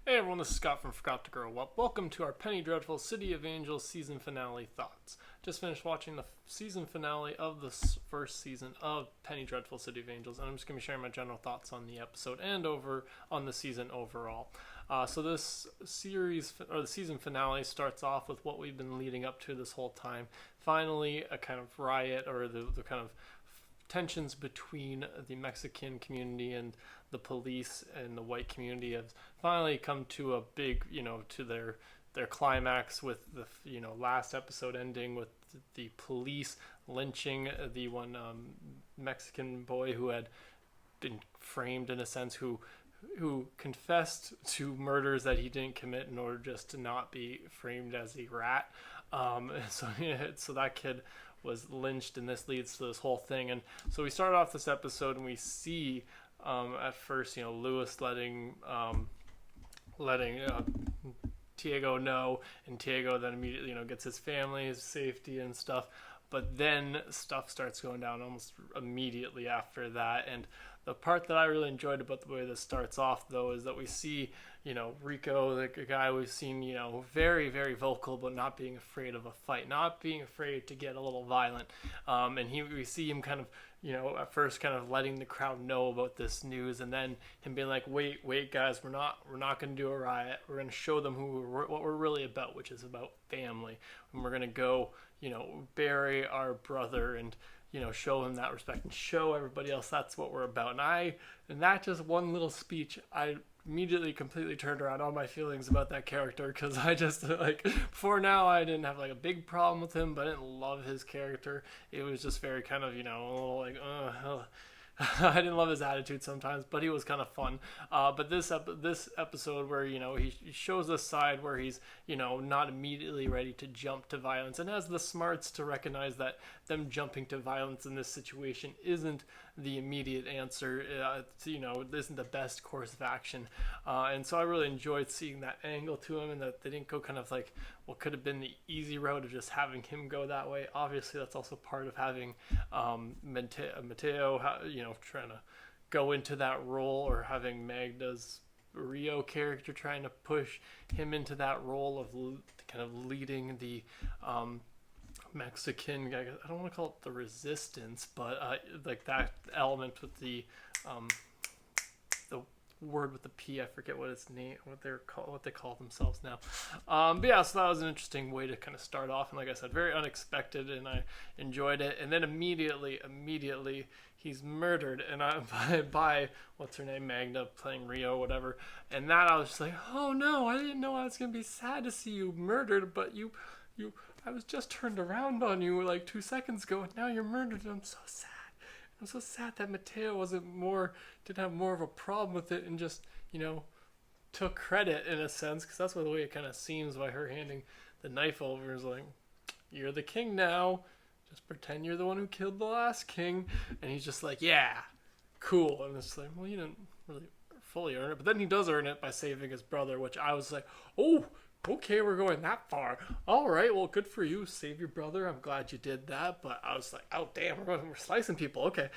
Hey everyone, this is Scott from Forgot to Grow Up. Welcome to our Penny Dreadful City of Angels season finale thoughts. Just finished watching the season finale of the first season of Penny Dreadful City of Angels, and I'm just going to be sharing my general thoughts on the episode and over on the season overall. So this series, or the season finale, starts off with what we've been leading up to this whole time. Finally, a kind of riot, or the kind of tensions between the Mexican community and the police and the white community have finally come to a big, to their climax with the, last episode ending with the police lynching the one Mexican boy who had been framed in a sense, who confessed to murders that he didn't commit in order just to not be framed as a rat. So that kid was lynched, and this leads to this whole thing. And so we start off this episode, and we see at first, Lewis letting Tiago know, and Tiago then immediately, gets his family, his safety and stuff. But then stuff starts going down almost immediately after that. And the part that I really enjoyed about the way this starts off, though, is that we see, Rico, the guy we've seen, very, very vocal about not being afraid of a fight, not being afraid to get a little violent. And we see him kind of, at first kind of letting the crowd know about this news, and then him being like, wait, guys, we're not going to do a riot. We're going to show them what we're really about, which is about family. And we're going to go, bury our brother and, show him that respect and show everybody else that's what we're about. And that just one little speech, I immediately completely turned around all my feelings about that character, because I just, before now I didn't have a big problem with him, but I didn't love his character. It was just very kind of, a little I didn't love his attitude sometimes, but he was kind of fun. But this episode where, he shows this side where he's, not immediately ready to jump to violence, and has the smarts to recognize that them jumping to violence in this situation isn't the immediate answer. It isn't the best course of action. And so I really enjoyed seeing that angle to him, and that they didn't go kind of like what could have been the easy road of just having him go that way. Obviously, that's also part of having Mateo, trying to go into that role, or having Magda's Rio character trying to push him into that role of kind of leading the Mexican, I don't want to call it the resistance, but that element with the word with the P, I forget what its name, what they call themselves now. But yeah, so that was an interesting way to kind of start off, and like I said, very unexpected, and I enjoyed it. And then immediately he's murdered, and by what's her name, Magda, playing Rio, whatever. And that I was just like, oh no, I didn't know I was gonna be sad to see you murdered, but you I was just turned around on you like 2 seconds ago, and now you're murdered, and I'm so sad. I'm so sad that Mateo didn't have more of a problem with it, and just, took credit in a sense, because that's the way it kind of seems by her handing the knife over. Is like, you're the king now. Just pretend you're the one who killed the last king. And he's just like, yeah, cool. And it's like, well, you didn't really fully earn it. But then he does earn it by saving his brother, which I was like, oh, okay, we're going that far. All right, well, good for you. Save your brother. I'm glad you did that. But I was like, oh, damn, we're slicing people. Okay.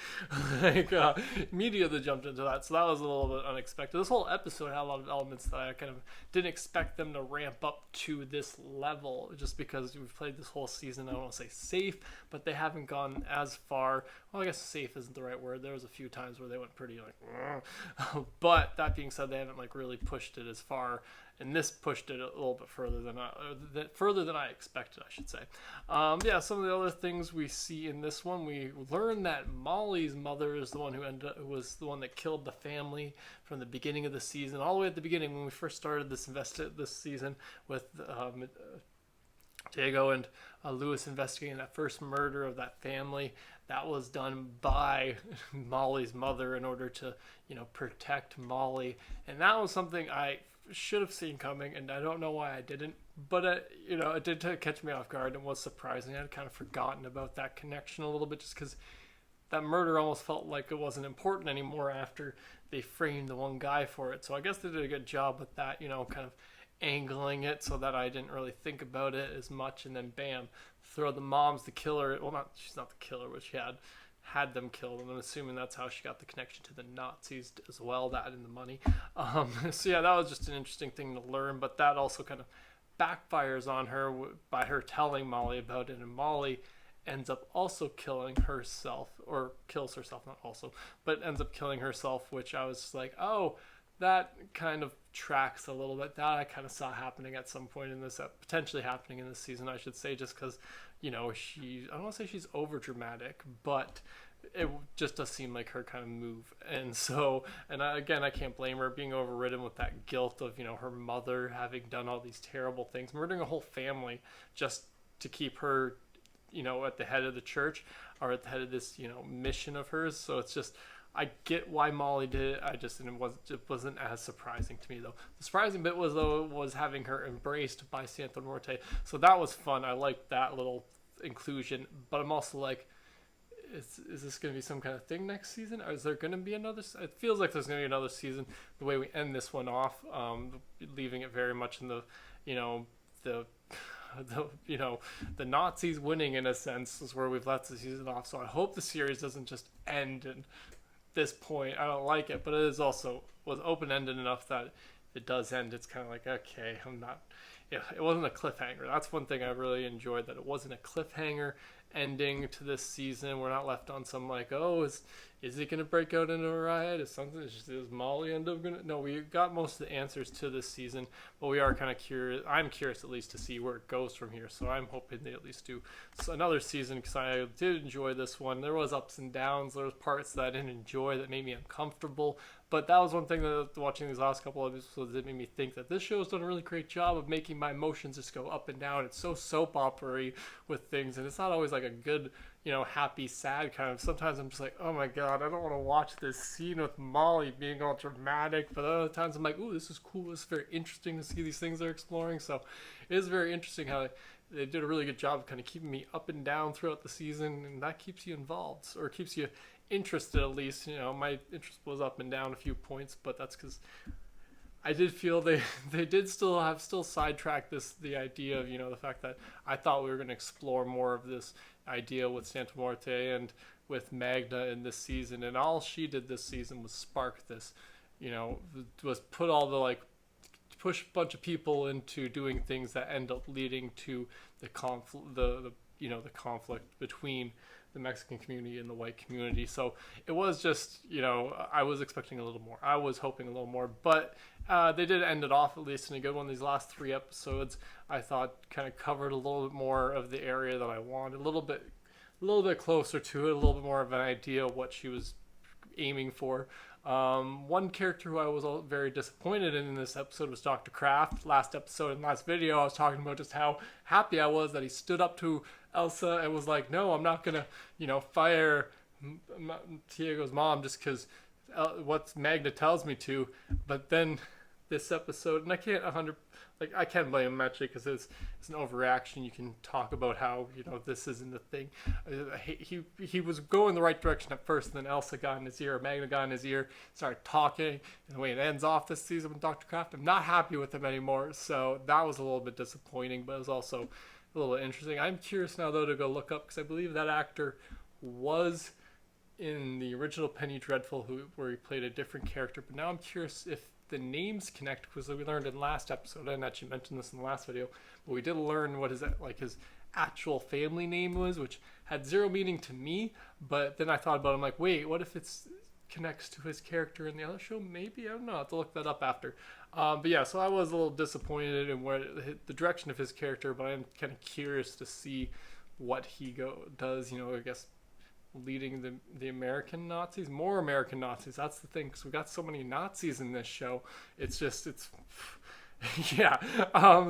Immediately jumped into that. So that was a little bit unexpected. This whole episode had a lot of elements that I kind of didn't expect them to ramp up to this level, just because we've played this whole season. I don't want to say safe, but they haven't gone as far. Well, I guess safe isn't the right word. There was a few times where they went pretty but that being said, they haven't really pushed it as far. And this pushed it a little bit further than I expected, I should say. Yeah, some of the other things we see in this one, we learn that Molly's mother is the one who was the one that killed the family from the beginning of the season, all the way at the beginning when we first started this season with Diego and Lewis investigating that first murder of that family. That was done by Molly's mother in order to, protect Molly, and that was something I should have seen coming, and I don't know why I didn't, but it did catch me off guard and was surprising. I'd kind of forgotten about that connection a little bit, just because that murder almost felt like it wasn't important anymore after they framed the one guy for it. So I guess they did a good job with that, kind of angling it so that I didn't really think about it as much, and then bam, throw the mom's the killer. Well, she's not the killer, but she had them killed, and I'm assuming that's how she got the connection to the Nazis as well, that and the money. So yeah, that was just an interesting thing to learn, but that also kind of backfires on her by her telling Molly about it, and Molly ends up also killing herself, or kills herself, not also, but ends up killing herself, which I was like, oh, that kind of tracks a little bit. That I kind of saw happening at some point in this, potentially happening in this season, I should say, just because, I don't want to say she's over dramatic, but it just does seem like her kind of move. And so, again, I can't blame her being overridden with that guilt of, her mother having done all these terrible things, murdering a whole family just to keep her, at the head of the church, or at the head of this, mission of hers. So it's just, I get why Molly did it. It wasn't as surprising to me, though. The surprising bit was having her embraced by Santa Muerte. So that was fun. I liked that little inclusion. But I'm also like, is this going to be some kind of thing next season? Or is there going to be another? It feels like there's going to be another season. The way we end this one off, leaving it very much in the, the Nazis winning, in a sense, is where we've left the season off. So I hope the series doesn't just end in this point. I don't like it, but it is also was open-ended enough that if it does end, it's kind of like, okay, it wasn't a cliffhanger. That's one thing I really enjoyed, that it wasn't a cliffhanger ending to this season. We're not left on some like, oh, is it going to break out into a riot? Is Molly end up going to? No, we got most of the answers to this season, but we are kind of curious. I'm curious at least to see where it goes from here. So I'm hoping they at least do another season, because I did enjoy this one. There was ups and downs. There was parts that I didn't enjoy that made me uncomfortable. But that was one thing that watching these last couple of episodes, it made me think that this show has done a really great job of making my emotions just go up and down. It's so soap opera-y with things, and it's not always like a good, happy, sad kind of. Sometimes I'm just like, oh my god, I don't want to watch this scene with Molly being all dramatic. But other times I'm like, ooh, this is cool. This is very interesting to see these things they're exploring. So it is very interesting how they did a really good job of kind of keeping me up and down throughout the season, and that keeps you involved, or keeps you interested at least. My interest was up and down a few points, but that's because I did feel they did still sidetracked the idea of, the fact that I thought we were going to explore more of this idea with Santa Muerte and with Magna in this season, and all she did this season was spark this, was put all the push a bunch of people into doing things that end up leading to the conflict, the conflict between the Mexican community and the white community. So it was just, I was expecting a little more. I was hoping a little more, but they did end it off at least in a good one. These last 3 episodes, I thought, kind of covered a little bit more of the area that I wanted, a little bit closer to it, a little bit more of an idea of what she was aiming for. One character who I was very disappointed in this episode was Dr. Kraft. Last episode and last video, I was talking about just how happy I was that he stood up to Elsa and was like, no, I'm not going to, fire Tiego's mom just because what Magna tells me to. But then this episode, and I can't blame him actually, because it's an overreaction. You can talk about how, this isn't the thing. He was going the right direction at first, and then Elsa got in his ear, or Magna got in his ear, started talking, and the way it ends off this season with Dr. Kraft, I'm not happy with him anymore. So that was a little bit disappointing, but it was also a little bit interesting. I'm curious now, though, to go look up, because I believe that actor was in the original Penny Dreadful, where he played a different character. But now I'm curious if the names connect, because we learned in the last episode, I didn't actually mention this in the last video, but we did learn what his actual family name was, which had zero meaning to me. But then I thought about it, I'm like, wait, what if it's connects to his character in the other show? Maybe, I don't know, I'll have to look that up after. But yeah, so I was a little disappointed in where the direction of his character, but I'm kind of curious to see what he does, I guess, leading the American Nazis, more American Nazis. That's the thing, because we got so many Nazis in this show. It's yeah.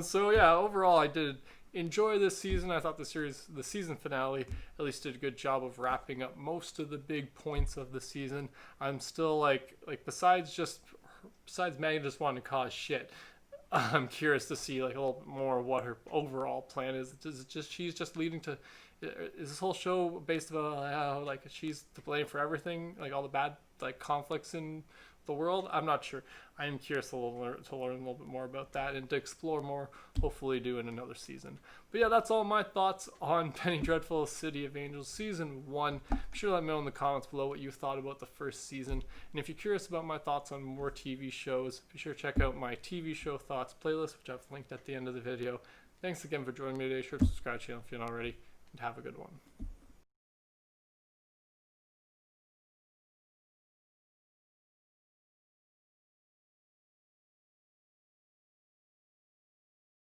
So yeah, overall, I did enjoy this season. I thought the season finale at least did a good job of wrapping up most of the big points of the season. I'm still like besides Maggie just wanting to cause shit, I'm curious to see a little bit more of what her overall plan is. Is it just she's just leading to? Is this whole show based about how she's to blame for everything, all the bad conflicts in the world? I'm not sure. I am curious to learn a little bit more about that and to explore more, hopefully do in another season. But yeah, that's all my thoughts on Penny Dreadful City of Angels Season 1. Be sure to let me know in the comments below what you thought about the first season. And if you're curious about my thoughts on more TV shows, be sure to check out my TV show thoughts playlist, which I've linked at the end of the video. Thanks again for joining me today. Sure to subscribe to the channel if you're not already, and have a good one.